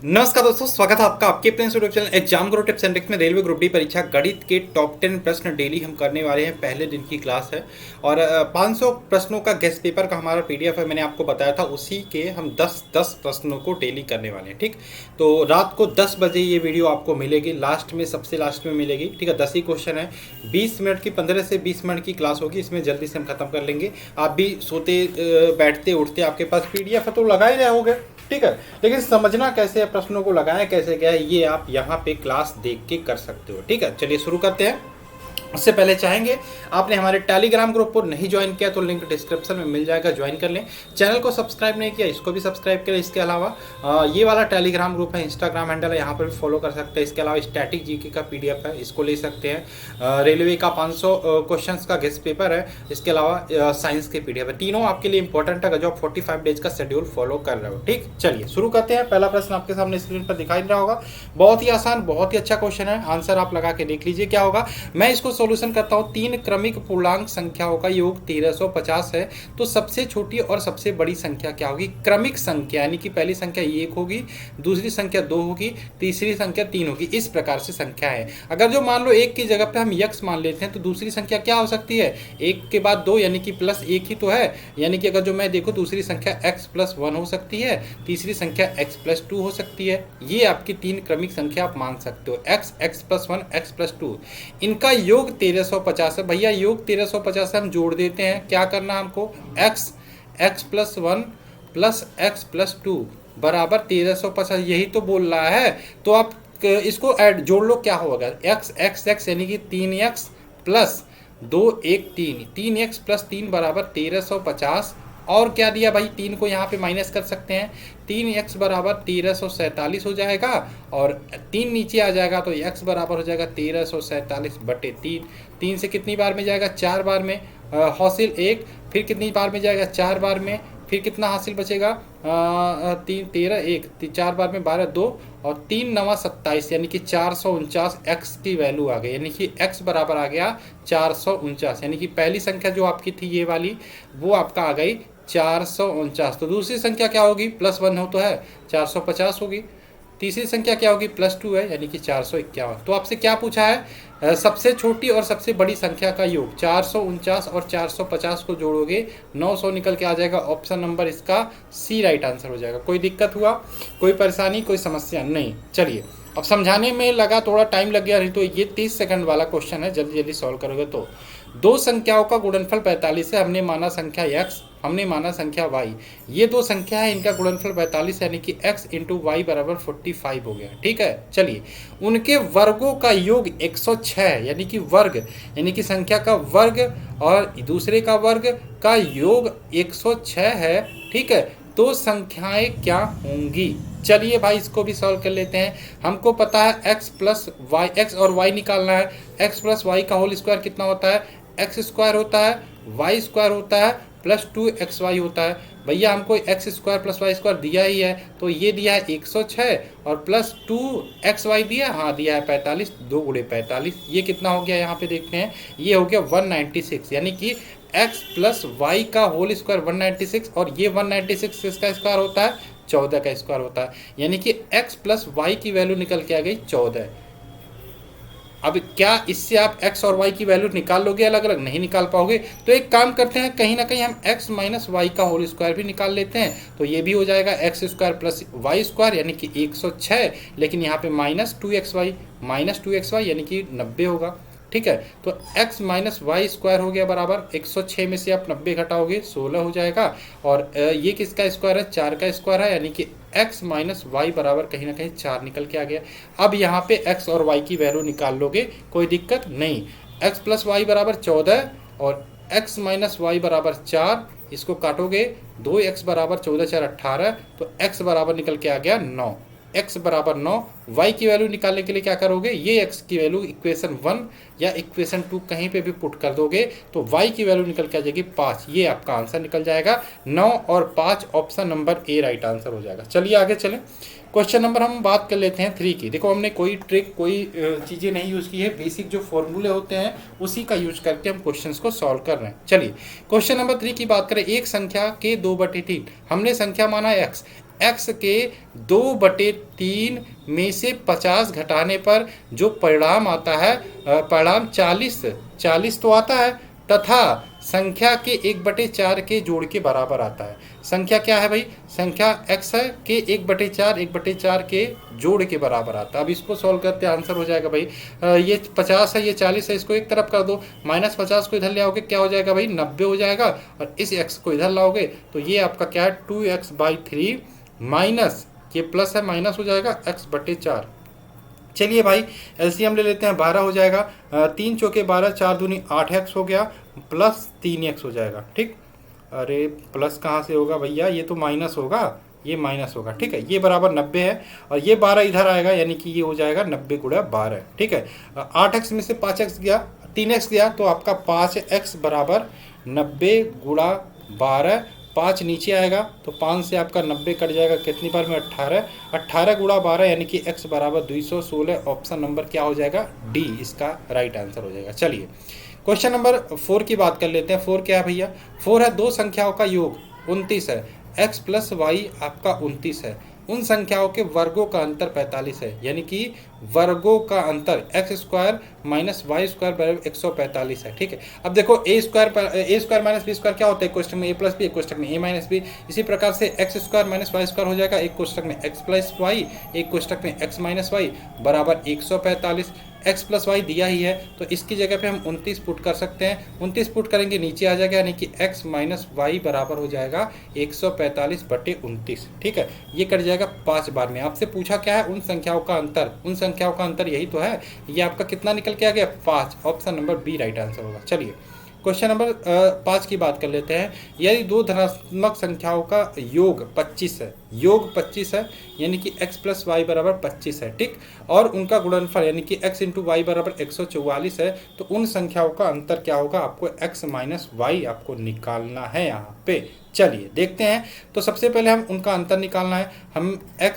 नमस्कार दोस्तों, स्वागत है आपका आपके अपने YouTube channel exam Guru tips and tricks में। रेलवे ग्रुप डी परीक्षा गणित के टॉप 10 प्रश्न डेली हम करने वाले हैं। पहले दिन की क्लास है और 500 प्रश्नों का गेस्ट पेपर का हमारा पीडीएफ है। मैंने आपको बताया था, उसी के हम 10 प्रश्नों को डेली करने वाले हैं। ठीक, तो रात को 10 बजे ये वीडियो आपको मिलेगी, लास्ट में, सबसे लास्ट में मिलेगी। ठीक है, 10 ही क्वेश्चन है, 20 मिनट की, 15 से 20 मिनट की क्लास होगी। इसमें जल्दी से हम खत्म कर लेंगे। आप भी सोते बैठते उठते आपके पास पीडीएफ है तो लगा ही रहे होगे। ठीक है, लेकिन समझना कैसे है, प्रश्नों को लगाएं कैसे, क्या है, ये आप यहाँ पे क्लास देख के कर सकते हो। ठीक है, चलिए शुरू करते हैं। उससे पहले चाहेंगे, आपने हमारे टेलीग्राम ग्रुप को नहीं ज्वाइन किया तो लिंक डिस्क्रिप्शन में मिल जाएगा, ज्वाइन कर लें। चैनल को सब्सक्राइब नहीं किया, इसको भी सब्सक्राइब करें। इसके अलावा ये वाला टेलीग्राम ग्रुप है, इंस्टाग्राम हैंडल है, यहाँ पर भी फॉलो कर सकते हैं। इसके अलावा स्टैटिक जीके का पीडीएफ है, इसको ले सकते हैं। रेलवे का 500 क्वेश्चन का गेस्ट पेपर है, इसके अलावा साइंस के पीडीएफ है। तीनों आपके लिए इंपॉर्टेंट है जो आप 45 डेज का शेड्यूल फॉलो कर रहे हो। ठीक, चलिए शुरू करते हैं। पहला प्रश्न आपके सामने स्क्रीन पर दिखाई दे रहा होगा। बहुत ही आसान, बहुत ही अच्छा क्वेश्चन है। आंसर आप लगा के देख लीजिए क्या होगा। मैं इसको सोल्यूशन करता हूँ। 3 क्रमिक पूर्णांक संख्याओं का योग 1350 है, तो सबसे छोटी और सबसे बड़ी संख्या क्या होगी? क्रमिक संख्या, यानी कि पहली संख्या 1 होगी, दूसरी संख्या 2 होगी, तीसरी संख्या 3 होगी। इस प्रकार से संख्या है। अगर जो मान लो 1 की जगह पे हम x मान लेते हैं तो दूसरी संख्या क्या हो सकती है? 1 के बाद 2 यानी कि प्लस 1 ही तो है। यानी कि अगर जो मैं देखो दूसरी संख्या x + 1 हो सकती है, तीसरी संख्या x + 2 हो सकती है। ये आपकी 3 क्रमिक संख्या आप मान सकते हो, x + 1 x + 2। इनका योग 1350 है। भैया योग 1350 से हम जोड़ देते हैं। क्या करना हमको? x + 1 + x + 2 बराबर 1350, यही तो बोल रहा है। तो आप इसको ऐड जोड़ लो, क्या होगा? x यानी कि 3x + 2 1 3, 3x + 3 बराबर 1350। और क्या दिया भाई? 3 को यहाँ पे माइनस कर सकते हैं। 3x बराबर 1347 हो जाएगा और 3 नीचे आ जाएगा तो x बराबर हो जाएगा 1347/3। 3 से कितनी बार में जाएगा? 4 बार में। हासिल 1, फिर कितनी बार में जाएगा? 4 बार में। फिर कितना हासिल बचेगा? 3 13 1, 4 बार में 12 2 और 3 9 27, यानी कि 449 x की वैल्यू आ गई। यानी कि x बराबर आ गया 449। यानी कि पहली संख्या जो आपकी थी ये वाली, वो आपका आ गई 449। तो दूसरी संख्या क्या होगी? +1 हो तो है, 450 होगी। तीसरी संख्या क्या होगी? +2 है, यानी कि 451। तो आपसे क्या पूछा है? सबसे छोटी और सबसे बड़ी संख्या का योग। 449 और 450 को जोड़ोगे 900 निकल के आ जाएगा। ऑप्शन नंबर इसका सी राइट आंसर हो जाएगा। कोई दिक्कत हुआ, कोई परेशानी, कोई समस्या नहीं? चलिए, अब समझाने में लगा थोड़ा टाइम लग गया, नहीं तो ये 30 सेकंड वाला क्वेश्चन है, जल्दी जल्दी सॉल्व करोगे तो। दो संख्याओं का गुणनफल 45 है। हमने माना संख्या x, हमने माना संख्या y। ये दो संख्या है, इनका गुणनफल 45 यानी कि x × y बराबर 45 हो गया। ठीक है, चलिए, उनके वर्गों का योग 106, यानी कि वर्ग, यानी कि संख्या का वर्ग और दूसरे का वर्ग का योग 106 है। ठीक है, तो संख्याएं क्या होंगी? चलिए भाई, इसको भी सॉल्व कर लेते हैं। हमको पता है x + y, x और y निकालना है। x + y का होल स्क्वायर कितना होता है? x² होता है, y² होता है, +2xy होता है। भैया हमको x² + y² दिया ही है, तो ये दिया है 106 और +2xy दिया, हाँ दिया है 45, 2 × 45। ये कितना हो गया? यहाँ पे देखते हैं, ये हो गया 196। यानी कि x + y का होल स्क्वायर 196 और ये 196 किसका स्क्वायर होता है? 14 का स्क्वायर होता है। यानी कि x + y की वैल्यू निकल के आ गई 14। अब क्या इससे आप x और y की वैल्यू निकाल लोगे? अलग अलग नहीं निकाल पाओगे। तो एक काम करते हैं, कहीं ना कहीं हम x - y का होल स्क्वायर भी निकाल लेते हैं, तो ये भी हो जाएगा x² + y² यानी कि 106, लेकिन यहाँ पे -2xy यानी कि 90 होगा। ठीक है, तो x - y² हो गया बराबर 106 में से आप 90 घटाओगे 16 हो जाएगा। और ये किसका स्क्वायर है? 4 का स्क्वायर है, यानी कि x - y बराबर कहीं ना कहीं 4 निकल के आ गया। अब यहाँ पे x और y की वैल्यू निकाल लोगे, कोई दिक्कत नहीं। x + y बराबर 14 और x - y बराबर 4, इसको काटोगे 2x बराबर 14 4 18, तो x बराबर निकल के आ गया 9। x बराबर 9। y की वैल्यू निकालने के लिए क्या करोगे? ये x की वैल्यू इक्वेशन 1 या इक्वेशन 2 कहीं पे भी पुट कर दोगे तो y की वैल्यू निकल के आ जाएगी 5। ये आपका आंसर निकल जाएगा 9 और 5, option number A right answer हो जाएगा। चलिए आगे चलें। क्वेश्चन नंबर हम बात कर लेते हैं 3 की। देखो, हमने कोई ट्रिक, कोई चीज़ें नहीं यूज़ की है, बेसिक जो फॉर्मूले होते हैं उसी का यूज करके हम क्वेश्चंस को सॉल्व कर रहे हैं। चलिए क्वेश्चन नंबर 3 की बात करें। एक संख्या के 2/3, हमने संख्या माना x, x के 2/3 में से 50 घटाने पर जो परिणाम आता है, परिणाम 40 तो आता है, तथा संख्या के 1/4 के जोड़ के बराबर आता है। संख्या क्या है भाई? संख्या x है के 1/4 के जोड़ के बराबर आता है। अब इसको सॉल्व करते आंसर हो जाएगा भाई, ये 50 है, ये 40 है, इसको एक तरफ कर दो, -50 को इधर ले आओगे क्या हो जाएगा भाई? 90 हो जाएगा, और इस x को इधर लाओगे तो ये आपका क्या है? 2x/3 माइनस, ये प्लस है माइनस हो जाएगा x/4। चलिए भाई एलसीएम ले लेते हैं, 12 हो जाएगा, 3 चौके 12, 4 दूनी 8x हो गया, प्लस 3x हो जाएगा। ठीक, अरे प्लस कहाँ से होगा भैया? ये तो माइनस होगा, ये माइनस होगा। ठीक है, ये बराबर 90 है, और ये 12 इधर आएगा, यानी कि ये हो जाएगा 90 गुणा 12। ठीक है, 8x में से 5x गया, 3x गया, तो आपका 5x बराबर 90 गुणा 12। 5 नीचे आएगा तो 5 से आपका 90 कट जाएगा, कितनी बार में? 18 गुणा 12, यानी कि x बराबर 216। ऑप्शन नंबर क्या हो जाएगा? डी इसका राइट आंसर हो जाएगा। चलिए क्वेश्चन नंबर 4 की बात कर लेते हैं। 4 क्या है भैया? 4 है दो संख्याओं का योग 29 है, x प्लस वाई आपका 29 है, उन संख्याओं के वर्गों का अंतर 45 है, यानी कि वर्गों का अंतर x² माइनस वाई स्क्वायर बराबर 145 है। ठीक है, अब देखो a² माइनस बी स्क्वायर क्या होता है? एक कोष्टक में a प्लस बी, एक कोष्टक में a माइनस बी। इसी प्रकार से x² माइनस वाई स्क्वायर हो जाएगा, एक कोष्टक में x प्लस वाई, एक कोष्टक में x माइनस वाई बराबर 145। x प्लस वाई दिया ही है, तो इसकी जगह पे हम 29 पुट कर सकते हैं। 29 पुट करेंगे, नीचे आ जाएगा, यानी कि x माइनस वाई बराबर हो जाएगा 145/29। ठीक है, ये कट जाएगा 5 बार में। आपसे पूछा क्या है? उन संख्याओं का अंतर, उन संख्याओं का अंतर यही तो है। ये आपका कितना निकल के आ गया? 5। Option number B right answer होगा। चलिए क्वेश्चन नंबर 5 की बात कर लेते हैं। यदि दो धनात्मक संख्याओं का योग 25 है, योग 25 है, यानी कि x प्लस वाई बराबर 25 है। ठीक, और उनका गुणनफल यानी कि x इंटू वाई बराबर 144 है, तो उन संख्याओं का अंतर क्या होगा? आपको x माइनस वाई आपको निकालना है यहाँ पे। चलिए देखते हैं। तो सबसे पहले हम उनका अंतर निकालना है।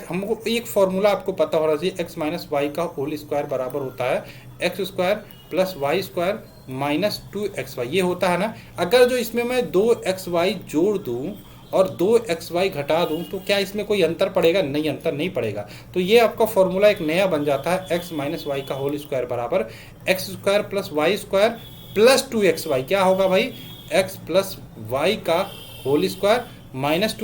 हमको एक फॉर्मूला आपको पता होना चाहिए, x माइनस वाई का होल स्क्वायर बराबर होता है x² plus Y square minus 2xy, ये होता है ना। अगर जो इसमें मैं 2xy जोड़ दूं और 2xy घटा दूं तो क्या इसमें कोई अंतर पड़ेगा? नहीं, अंतर नहीं पड़ेगा। तो ये आपका फॉर्मूला एक नया बन जाता है, x माइनस वाई का होल स्क्वायर बराबर x² plus Y square plus 2xy। क्या होगा भाई? x प्लस वाई का होल स्क्वायर माइनस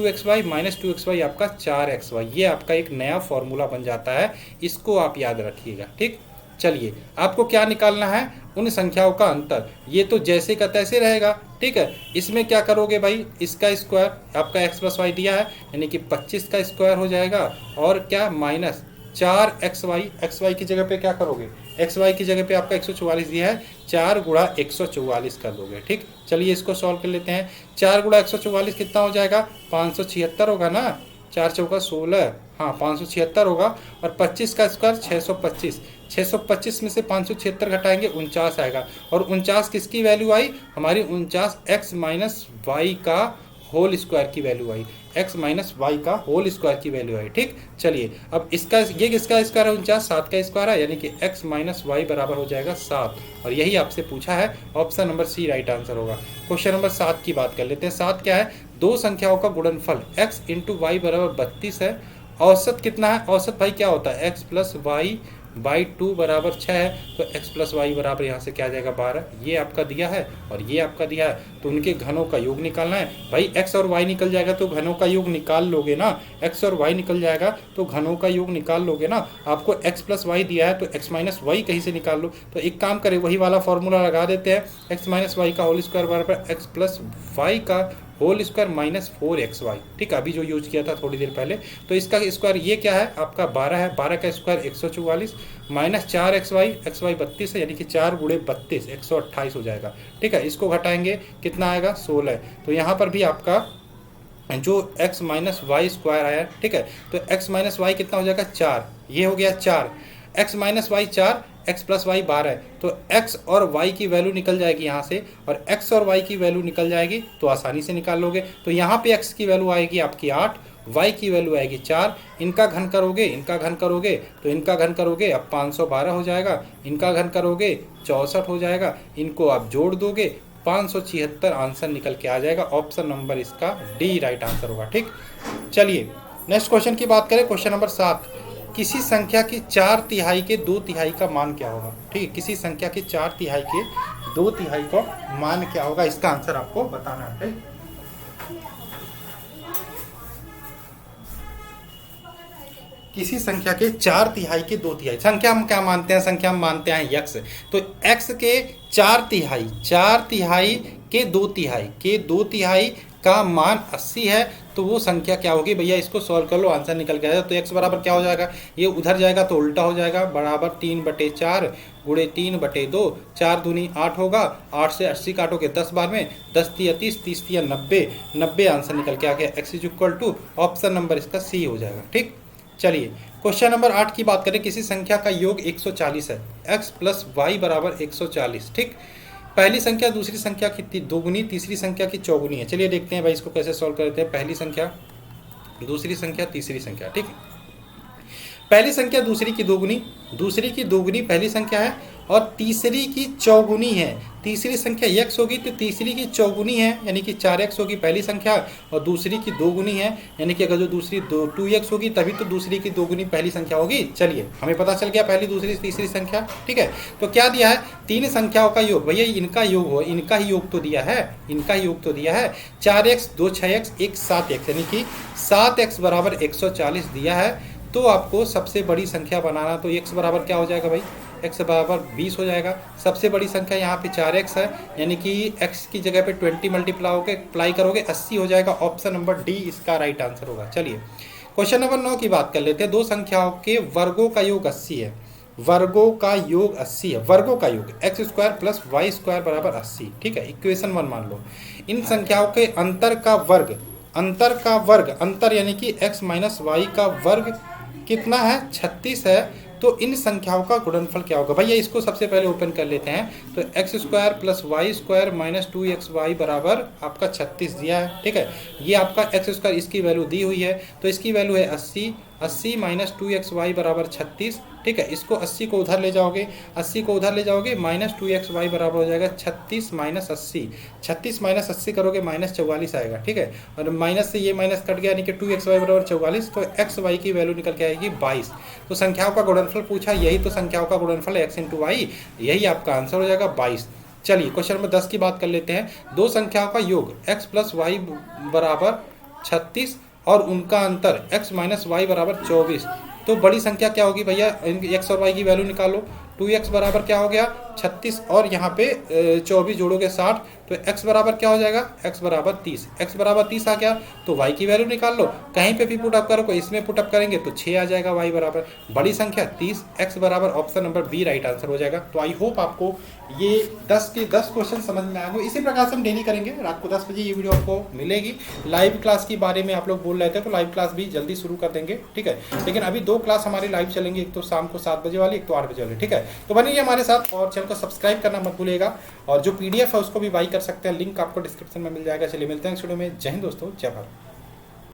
2xy आपका 4xy। ये आपका एक नया फॉर्मूला बन जाता है, इसको आप याद रखिएगा। ठीक, चलिए आपको क्या निकालना है? उन संख्याओं का अंतर। ये तो जैसे का तैसे रहेगा। ठीक है, इसमें क्या करोगे भाई? इसका स्क्वायर, आपका x प्लस वाई दिया है, यानी कि 25 का स्क्वायर हो जाएगा, और क्या माइनस 4xy। xy की जगह पे क्या करोगे? xy की जगह पे आपका 144 दिया है, 4 गुणा 144 कर दोगे। ठीक, चलिए इसको सॉल्व कर लेते हैं। 4 गुणा 144 कितना हो जाएगा? 576 होगा ना। 4 चौका 16, हाँ 576 होगा, और 25 का स्क्वायर 625। 625 में से 576 घटाएंगे 49 आएगा, और 49 किसकी वैल्यू आई? हमारी 49 x माइनस वाई का होल स्क्वायर की वैल्यू आई, x माइनस वाई का होल स्क्वायर की वैल्यू आई। ठीक, चलिए अब इसका, ये किसका स्क्वायर है? 49, 7 का स्क्वायर है, यानी कि x माइनस वाई बराबर हो जाएगा 7, और यही आपसे पूछा है। Option number C right answer होगा। क्वेश्चन नंबर 7 की बात कर लेते हैं। 7 क्या है? दो संख्याओं का गुणनफल x इंटू वाई बराबर 32 है। औसत कितना है? औसत भाई क्या होता है? x प्लस वाई बाई 2 बराबर 6 है, तो x प्लस वाई बराबर यहाँ से क्या आ जाएगा? 12। ये आपका दिया है और ये आपका दिया है, तो उनके घनों का योग निकालना है भाई। x और y निकल जाएगा तो घनों का योग निकाल लोगे ना, x और y निकल जाएगा तो घनों का योग निकाल लोगे ना। आपको x प्लस वाई दिया है तो x माइनस वाई कहीं से निकाल लो। तो एक काम करें, वही वाला फॉर्मूला लगा देते हैं, x माइनस वाई का होल स्क्वायर बराबर x प्लस वाई का होल स्क्वायर माइनस 4xy। ठीक है, अभी जो यूज किया था थोड़ी देर पहले। तो इसका स्क्वायर ये क्या है? आपका 12 है, 12 का स्क्वायर 144 माइनस 4xy, xy 32 है, यानी कि 4 गुणे 32 128 हो जाएगा। ठीक है, इसको घटाएंगे कितना आएगा? 16। तो यहाँ पर भी आपका जो x माइनस वाई स्क्वायर आया। ठीक है, तो x माइनस वाई कितना हो जाएगा? 4, ये हो गया 4, x minus Y 4, x plus Y 12, तो x और y की वैल्यू निकल जाएगी यहाँ से, और x और y की वैल्यू निकल जाएगी तो आसानी से निकाल लोगे। तो यहाँ पे x की वैल्यू आएगी आपकी 8, y की वैल्यू आएगी 4, इनका घन करोगे, इनका घन करोगे तो इनका घन करोगे अब 512 हो जाएगा, इनका घन करोगे 64 हो जाएगा, इनको आप जोड़ दोगे 576 आंसर निकल के आ जाएगा। ऑप्शन नंबर इसका डी राइट आंसर होगा। ठीक, चलिए नेक्स्ट क्वेश्चन की बात करें, क्वेश्चन नंबर 7, किसी संख्या की 4/3 के 2/3 का मान क्या होगा? ठीक है, किसी संख्या की 4/3 के 2/3 का मान क्या होगा, इसका आंसर आपको बताना है। किसी संख्या के 4/3 के 2/3, संख्या हम क्या मानते हैं, संख्या हम मानते हैं यक्स, तो x के 4/3 के 2/3 का मान 80 है, तो वो संख्या क्या होगी भैया? इसको सॉल्व कर लो, आंसर निकल के आएगा। तो x बराबर क्या हो जाएगा, ये उधर जाएगा तो उल्टा हो जाएगा, बराबर 3/4 गुणे 3/2, 4 दूनी 8 होगा, 8 से 80 काटोगे 10 बार में, 10 तिया 30, 30 तिया 90, 90 आंसर निकल के आ गया। x is equal to option number इसका सी हो जाएगा। ठीक, चलिए क्वेश्चन नंबर 8 की बात करें, किसी संख्या का योग 140 है, x प्लस वाई बराबर 140। ठीक, पहली संख्या दूसरी संख्या की दोगुनी, तीसरी संख्या की चौगुनी है। चलिए देखते हैं भाई इसको कैसे सॉल्व करते हैं। पहली संख्या, दूसरी संख्या, तीसरी संख्या। ठीक, पहली संख्या दूसरी की दोगुनी, दूसरी की दोगुनी पहली संख्या है, और तीसरी की चौगुनी है। तीसरी संख्या x होगी तो तीसरी की चौगुनी है, यानी कि 4x होगी पहली संख्या, और दूसरी की दोगुनी है, यानी कि अगर जो दूसरी 2x होगी तभी तो दूसरी की दोगुनी पहली संख्या होगी। चलिए हमें पता चल गया पहली दूसरी तीसरी संख्या। ठीक है, तो क्या दिया है, तीन संख्याओं का योग, भैया इनका योग हो, इनका ही योग तो दिया है, इनका ही योग तो दिया है। 4x 2 6x 1 7x, यानी कि 7x बराबर 140 दिया है। तो आपको सबसे बड़ी संख्या बनाना, तो x बराबर क्या हो जाएगा भाई, x बराबर 20 हो जाएगा। सबसे बड़ी संख्या यहाँ पे 4x है, यानी कि x की जगह पे 20 मल्टीप्लाई करोगे 80 हो जाएगा। ऑप्शन नंबर डी इसका राइट आंसर होगा। चलिए क्वेश्चन नंबर 9 की बात कर लेते हैं। दो संख्याओं के वर्गों का योग 80 है, वर्गों का योग 80 है, वर्गों का योग x² प्लस y² बराबर 80। ठीक है, इक्वेशन 1 मान लो। इन संख्याओं के अंतर का वर्ग, अंतर का वर्ग, अंतर यानी कि x माइनस वाई का वर्ग कितना है, 36 है। तो इन संख्याओं का गुणनफल क्या होगा? भैया इसको सबसे पहले ओपन कर लेते हैं। तो x² plus y² minus 2xy बराबर आपका 36 दिया है। ठीक है, ये आपका x², इसकी वैल्यू दी हुई है, तो इसकी वैल्यू है 80, 80 माइनस 2xy बराबर 36। ठीक है, इसको 80 को उधर ले जाओगे, 80 को उधर ले जाओगे, माइनस 2xy बराबर हो जाएगा 36 माइनस 80, 36 माइनस 80 करोगे माइनस 44 आएगा। ठीक है, और माइनस से ये माइनस कट गया, यानी कि 2xy बराबर 44, तो xy की वैल्यू निकल के आएगी 22। तो संख्याओं का गुणनफल पूछा, यही तो संख्याओं का गुणनफल है, x इंटू वाई, यही आपका आंसर हो जाएगा 22। चलिए क्वेश्चन नंबर 10 की बात कर लेते हैं। दो संख्याओं का योग x प्लस वाई बराबर 36 और उनका अंतर x माइनस वाई बराबर 24। तो बड़ी संख्या क्या होगी भैया, x और y की वैल्यू निकालो। 2x बराबर क्या हो गया 36, और यहाँ पे 24 जोड़ोगे 60, तो x बराबर क्या हो जाएगा, x बराबर 30, x बराबर 30 आ गया। तो y की वैल्यू निकाल लो, कहीं पे भी पुट अप करो, इसमें पुट अप करेंगे तो 6 आ जाएगा, y बराबर बड़ी संख्या 30, x बराबर option number B right answer हो जाएगा। तो आई होप आपको ये 10 के 10 क्वेश्चन समझ में आएंगे। इसी प्रकार से हम डेली करेंगे, रात को 10 बजे ये वीडियो आपको मिलेगी। लाइव क्लास के बारे में आप लोग बोल रहे थे, तो लाइव क्लास भी जल्दी शुरू कर देंगे। ठीक है, लेकिन अभी 2 क्लास हमारी लाइव चलेंगी, एक तो शाम को 7 बजे वाली, एक तो 8 बजे वाली। ठीक है, तो बनिए हमारे साथ, और चैनल को सब्सक्राइब करना मत भूलिएगा, और जो PDF है उसको भी बाई कर सकते हैं, लिंक आपको डिस्क्रिप्शन में मिल जाएगा। चलिए मिलते हैं इस वीडियो में। जय हिंद दोस्तों, जय भारत।